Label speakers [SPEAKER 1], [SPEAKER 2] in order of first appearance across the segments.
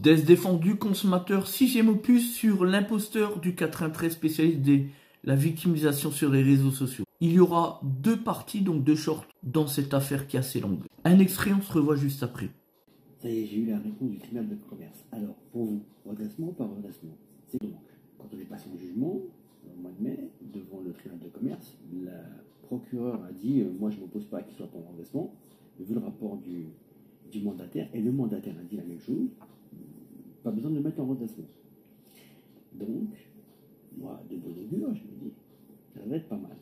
[SPEAKER 1] Des défendus consommateurs, 6e opus sur l'imposteur du 93 spécialiste de la victimisation sur les réseaux sociaux. Il y aura 2 parties, donc 2 shorts, dans cette affaire qui est assez longue. Un extrait, on se revoit juste après.
[SPEAKER 2] Ça y est, j'ai eu la réponse du tribunal de commerce. Alors, pour vous, redressement ou pas redressement? C'est donc, quand on est passé en jugement, au mois de mai, devant le tribunal de commerce, la procureure a dit moi je ne m'oppose pas à qu'il soit en redressement, vu le rapport du mandataire, et le mandataire a dit la même chose, pas besoin de le mettre en redressement. Donc, moi, de bon augure, je me dis, ça va être pas mal.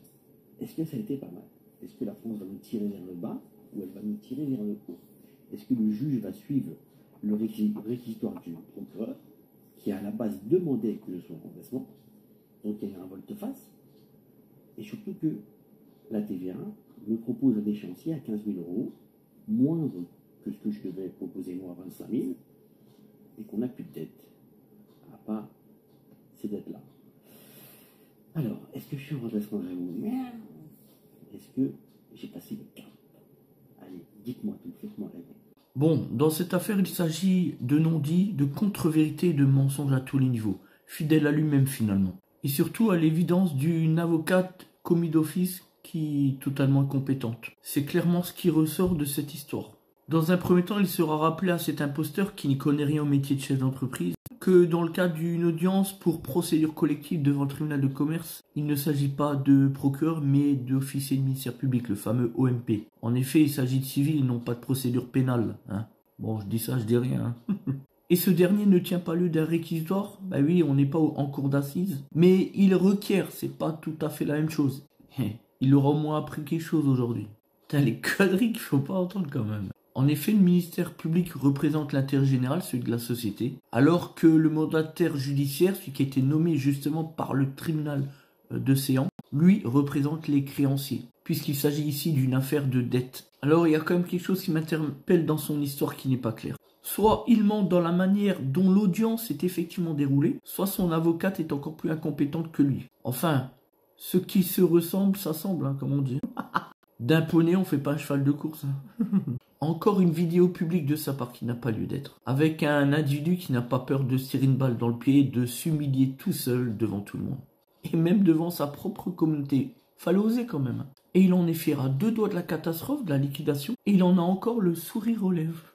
[SPEAKER 2] Est-ce que ça a été pas mal? Est-ce que la France va nous tirer vers le bas ou elle va nous tirer vers le haut? Est-ce que le juge va suivre le réquisitoire du procureur, qui a à la base demandé que je sois en redressement? Donc il y a eu un volte-face. Et surtout que la TVA me propose un échéancier à 15 000 €, moindre que ce que je devais proposer moi à 25 000, et qu'on n'a plus de dette, à part ces dettes-là. Alors, est-ce que je suis en redressement vraiment? Est-ce que j'ai passé le cap? Allez, dites-moi tout, faites-moi rêver.
[SPEAKER 1] Bon, dans cette affaire, il s'agit de non-dits, de contre-vérités et de mensonges à tous les niveaux, fidèle à lui-même finalement. Et surtout à l'évidence d'une avocate commis d'office qui est totalement incompétente. C'est clairement ce qui ressort de cette histoire. Dans un premier temps, il sera rappelé à cet imposteur qui n'y connaît rien au métier de chef d'entreprise que dans le cadre d'une audience pour procédure collective devant le tribunal de commerce, il ne s'agit pas de procureur mais d'officier de ministère public, le fameux OMP. En effet, il s'agit de civil et non pas de procédure pénale. Hein. Bon, je dis ça, je dis rien. Hein. Et ce dernier ne tient pas lieu d'un réquisitoire. Bah oui, on n'est pas en cour d'assises. Mais il requiert, c'est pas tout à fait la même chose. Il aura au moins appris quelque chose aujourd'hui. Putain, les conneries qu'il faut pas entendre quand même. En effet, le ministère public représente l'intérêt général, celui de la société, alors que le mandataire judiciaire, celui qui a été nommé justement par le tribunal de séance, lui représente les créanciers, puisqu'il s'agit ici d'une affaire de dette. Alors il y a quand même quelque chose qui m'interpelle dans son histoire qui n'est pas clair. Soit il ment dans la manière dont l'audience est effectivement déroulée, soit son avocate est encore plus incompétente que lui. Enfin, ce qui se ressemble, ça semble, hein, comme on dit. D'un poney, on fait pas un cheval de course. Hein. Encore une vidéo publique de sa part qui n'a pas lieu d'être. Avec un individu qui n'a pas peur de se tirer une balle dans le pied et de s'humilier tout seul devant tout le monde. Et même devant sa propre communauté. Fallait oser quand même. Et il en est fier à 2 doigts de la catastrophe, de la liquidation. Et il en a encore le sourire aux lèvres.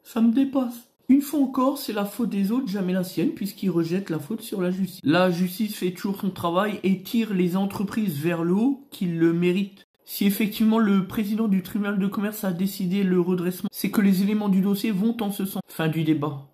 [SPEAKER 1] Ça me dépasse. Une fois encore, c'est la faute des autres, jamais la sienne, puisqu'il rejette la faute sur la justice. La justice fait toujours son travail et tire les entreprises vers le haut qui le méritent. Si effectivement le président du tribunal de commerce a décidé le redressement, c'est que les éléments du dossier vont en ce sens. Fin du débat.